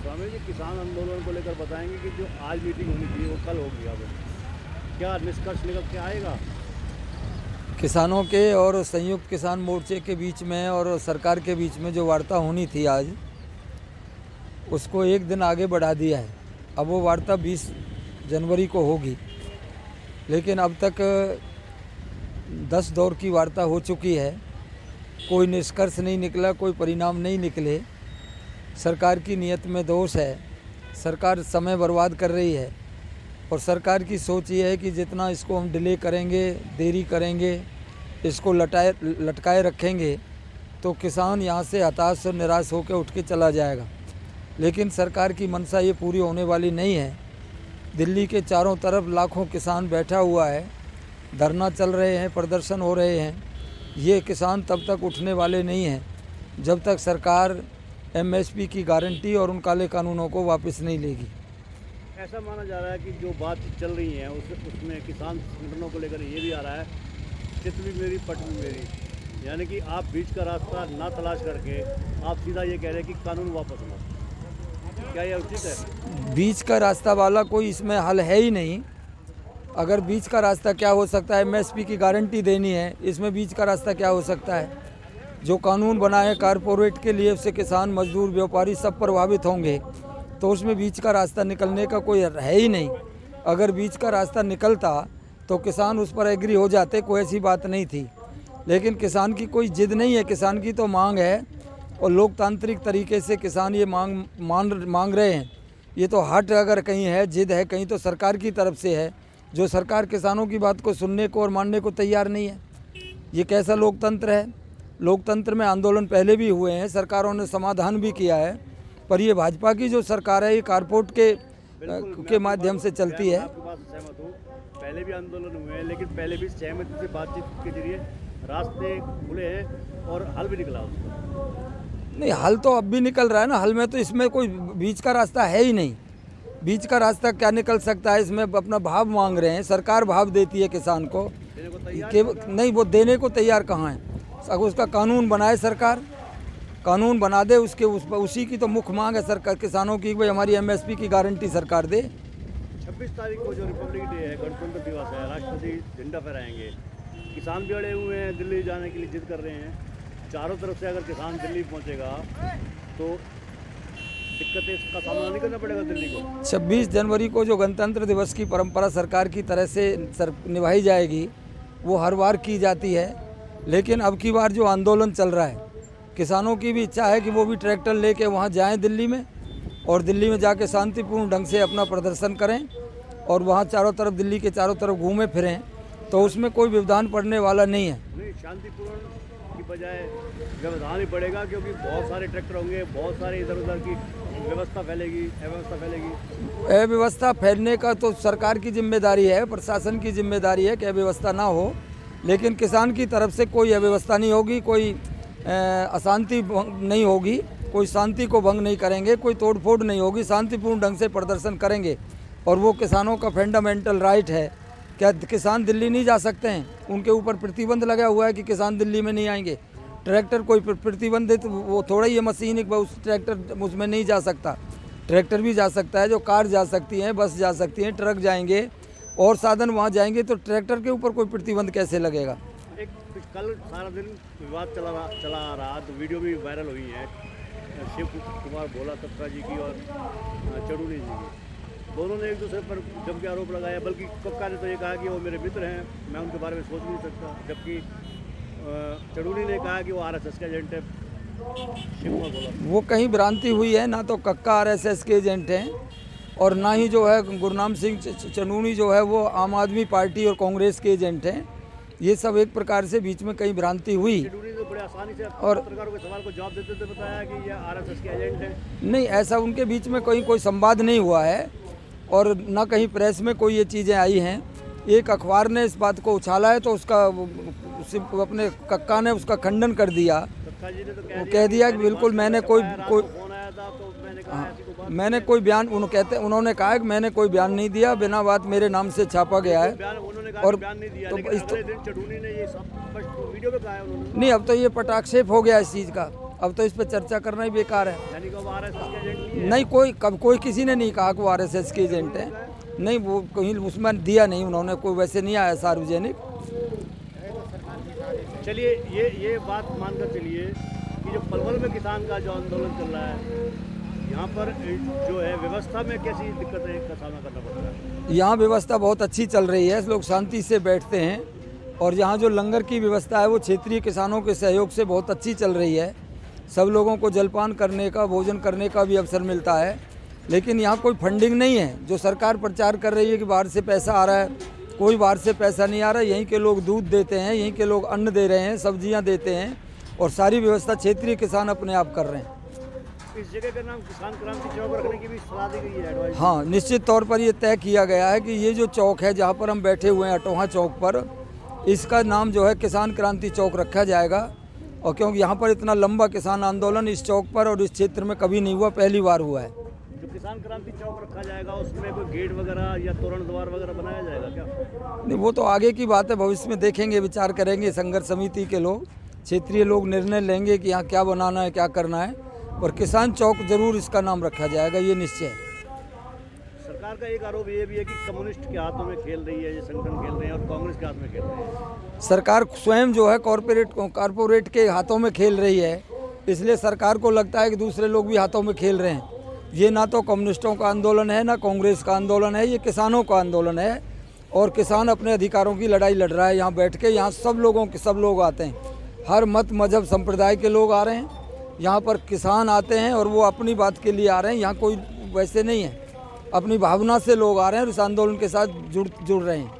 स्वामी जी, किसान आंदोलन को लेकर बताएंगे कि जो आज मीटिंग होनी थी वो कल होगी। अब क्या निष्कर्ष निकल के आएगा? किसानों के और संयुक्त किसान मोर्चे के बीच में और सरकार के बीच में जो वार्ता होनी थी आज, उसको एक दिन आगे बढ़ा दिया है। अब वो वार्ता 20 जनवरी को होगी, लेकिन अब तक 10 दौर की वार्ता हो चुकी है। कोई निष्कर्ष नहीं निकला, कोई परिणाम नहीं निकले। सरकार की नीयत में दोष है। सरकार समय बर्बाद कर रही है और सरकार की सोच ये है कि जितना इसको हम डिले करेंगे, देरी करेंगे, इसको लटकाए रखेंगे तो किसान यहाँ से हताश और निराश होकर उठ के चला जाएगा। लेकिन सरकार की मंशा ये पूरी होने वाली नहीं है। दिल्ली के चारों तरफ लाखों किसान बैठा हुआ है, धरना चल रहे हैं, प्रदर्शन हो रहे हैं। ये किसान तब तक उठने वाले नहीं हैं जब तक सरकार एमएसपी की गारंटी और उन काले कानूनों को वापस नहीं लेगी। ऐसा माना जा रहा है कि जो बातचीत चल रही है उसमें किसान संगठनों को लेकर ये भी आ रहा है, चित भी मेरी पट भी मेरी, यानी कि आप बीच का रास्ता ना तलाश करके आप सीधा ये कह रहे हैं कि कानून वापस लो। क्या यह उचित है? बीच का रास्ता वाला कोई इसमें हल है ही नहीं। अगर बीच का रास्ता क्या हो सकता है? एमएसपी की गारंटी देनी है, इसमें बीच का रास्ता क्या हो सकता है? जो कानून बना है कारपोरेट के लिए, उससे किसान, मजदूर, व्यापारी सब प्रभावित होंगे, तो उसमें बीच का रास्ता निकलने का कोई है ही नहीं। अगर बीच का रास्ता निकलता तो किसान उस पर एग्री हो जाते, कोई ऐसी बात नहीं थी। लेकिन किसान की कोई जिद नहीं है, किसान की तो मांग है और लोकतांत्रिक तरीके से किसान ये मांग रहे हैं। ये तो हट अगर कहीं है, जिद है कहीं, तो सरकार की तरफ से है, जो सरकार किसानों की बात को सुनने को और मानने को तैयार नहीं है। ये कैसा लोकतंत्र है? लोकतंत्र में आंदोलन पहले भी हुए हैं, सरकारों ने समाधान भी किया है, पर ये भाजपा की जो सरकार है ये कारपोरेट के माध्यम से चलती है। आपकी बात से सहमत हूँ, पहले भी आंदोलन हुए हैं, लेकिन पहले भी सहमति से बातचीत के जरिए रास्ते खुले हैं और हल भी निकला उसका। नहीं, हल तो अब भी निकल रहा है ना। हल में तो इसमें कोई बीच का रास्ता है ही नहीं। बीच का रास्ता क्या निकल सकता है? इसमें अपना भाव मांग रहे हैं, सरकार भाव देती है किसान को, नहीं वो देने को तैयार कहाँ है? अगर उसका कानून बनाए सरकार, कानून बना दे, उसी की तो मुख्य मांग है सरकार किसानों की, भाई हमारी एमएसपी की गारंटी सरकार दे। 26 तारीख को जो रिपब्लिक डे है, गणतंत्र दिवस है, राष्ट्रपति झंडा फहराएंगे, किसान भी अड़े हुए हैं, दिल्ली जाने के लिए जिद कर रहे हैं। चारों तरफ से अगर किसान दिल्ली पहुंचेगा तो दिक्कतें का सामना नहीं करना पड़ेगा दिल्ली को। 26 जनवरी को जो गणतंत्र दिवस की परंपरा सरकार की तरह से निभाई जाएगी, वो हर बार की जाती है। लेकिन अब की बार जो आंदोलन चल रहा है, किसानों की भी इच्छा है कि वो भी ट्रैक्टर लेके वहाँ जाएं दिल्ली में, और दिल्ली में जाके शांतिपूर्ण ढंग से अपना प्रदर्शन करें और वहाँ चारों तरफ, दिल्ली के चारों तरफ घूमें फिरें, तो उसमें कोई व्यवधान पड़ने वाला नहीं है। नहीं, शांतिपूर्ण की बजाय व्यवधान ही पड़ेगा, क्योंकि बहुत सारे ट्रैक्टर होंगे, बहुत सारे इधर उधर की व्यवस्था फैलेगी, अव्यवस्था फैलने का तो सरकार की जिम्मेदारी है, प्रशासन की जिम्मेदारी है कि अव्यवस्था ना हो। लेकिन किसान की तरफ से कोई अव्यवस्था नहीं होगी, कोई अशांति नहीं होगी, कोई शांति को भंग नहीं करेंगे, कोई तोड़फोड़ नहीं होगी, शांतिपूर्ण ढंग से प्रदर्शन करेंगे। और वो किसानों का फंडामेंटल राइट है। क्या किसान दिल्ली नहीं जा सकते हैं? उनके ऊपर प्रतिबंध लगा हुआ है कि किसान दिल्ली में नहीं आएंगे। ट्रैक्टर कोई प्रतिबंधित वो थोड़ा ही मशीन, उस ट्रैक्टर उसमें नहीं जा सकता। ट्रैक्टर भी जा सकता है, जो कार जा सकती हैं, बस जा सकती हैं, ट्रक जाएंगे और साधन वहाँ जाएंगे, तो ट्रैक्टर के ऊपर कोई प्रतिबंध कैसे लगेगा? एक कल सारा दिन विवाद चला आ रहा, तो वीडियो भी वायरल हुई है शिव कुमार भोला तबका जी की और चड़ूनी जी की। दोनों ने एक दूसरे पर जम के आरोप लगाया, बल्कि कक्का ने तो ये कहा कि वो मेरे मित्र हैं, मैं उनके बारे में सोच नहीं सकता, जबकि चड़ूनी ने कहा कि वो आरएसएस के एजेंट है। शिव कुमार भोला, वो कहीं भ्रांति हुई है। ना तो कक्का आरएसएस के एजेंट हैं और ना ही जो है गुरनाम सिंह चड़ूनी जो है वो आम आदमी पार्टी और कांग्रेस के एजेंट हैं। ये सब एक प्रकार से बीच में कहीं भ्रांति हुई। चड़ूनी तो बड़े आसानी से और पत्रकारों के सवाल को जवाब देते थे, बताया कि ये आरएसएस के एजेंट हैं। नहीं, ऐसा उनके बीच में कहीं कोई संवाद नहीं हुआ है और ना कहीं प्रेस में कोई ये चीज़ें आई हैं। एक अखबार ने इस बात को उछाला है, तो उसका अपने कक्का ने उसका खंडन कर दिया। वो कह दिया कि बिल्कुल मैंने कोई बयान, उन्होंने कहा कि मैंने कोई बयान नहीं दिया, बिना बात मेरे नाम से छापा गया है। और तो नहीं, अब तो ये पटाक्षेप हो गया इस चीज़ का। अब तो इस पर चर्चा करना ही बेकार है। यानी कि अब आरएसएस के एजेंट नहीं है? नहीं, कोई किसी ने नहीं कहा कि वो आरएसएस के एजेंट है। नहीं, वो कहीं उसमें दिया नहीं उन्होंने, कोई वैसे नहीं आया सार्वजनिक। चलिए ये बात मानकर चलिए कि जो पलवल में किसान का जो आंदोलन चल रहा है, यहाँ पर जो है व्यवस्था में कैसी दिक्कतें का सामना करना पड़ रहा है? यहाँ व्यवस्था बहुत अच्छी चल रही है, लोग शांति से बैठते हैं। और यहाँ जो लंगर की व्यवस्था है वो क्षेत्रीय किसानों के सहयोग से बहुत अच्छी चल रही है। सब लोगों को जलपान करने का, भोजन करने का भी अवसर मिलता है। लेकिन यहाँ कोई फंडिंग नहीं है। जो सरकार प्रचार कर रही है कि बाहर से पैसा आ रहा है, कोई बाहर से पैसा नहीं आ रहा है। यहीं के लोग दूध देते हैं, यहीं के लोग अन्न दे रहे हैं, सब्जियाँ देते हैं, और सारी व्यवस्था क्षेत्रीय किसान अपने आप कर रहे हैं। इस जगह का नाम किसान क्रांति चौक रखने की भी सलाह दी गई है, एडवाइस? हाँ, निश्चित तौर पर ये तय किया गया है कि ये जो चौक है जहाँ पर हम बैठे हुए हैं, अटोहा चौक पर, इसका नाम जो है किसान क्रांति चौक रखा जाएगा। और क्योंकि यहाँ पर इतना लंबा किसान आंदोलन इस चौक पर और इस क्षेत्र में कभी नहीं हुआ, पहली बार हुआ है। जो किसान क्रांति चौक रखा जाएगा उसमें कोई गेट वगैरह या तोरण द्वार वगैरह बनाया जाएगा क्या? नहीं, वो तो आगे की बात है, भविष्य में देखेंगे, विचार करेंगे। संघर्ष समिति के लोग, क्षेत्रीय लोग निर्णय लेंगे कि यहाँ क्या बनाना है, क्या करना है। और किसान चौक जरूर इसका नाम रखा जाएगा, ये निश्चय है। सरकार का एक आरोप ये भी है कि कम्युनिस्ट के हाथों में खेल रही है, ये संगठन खेल रहे हैं, और कांग्रेस के हाथ में खेल रहे हैं। सरकार स्वयं जो है कॉरपोरेट के हाथों में खेल रही है, इसलिए सरकार को लगता है कि दूसरे लोग भी हाथों में खेल रहे हैं। ये ना तो कम्युनिस्टों का आंदोलन है, ना कांग्रेस का आंदोलन है, ये किसानों का आंदोलन है। और किसान अपने अधिकारों की लड़ाई लड़ रहा है यहाँ बैठ के। यहाँ सब लोग आते हैं, हर मत मजहब संप्रदाय के लोग आ रहे हैं। यहाँ पर किसान आते हैं और वो अपनी बात के लिए आ रहे हैं। यहाँ कोई वैसे नहीं है, अपनी भावना से लोग आ रहे हैं और इस आंदोलन के साथ जुड़ रहे हैं।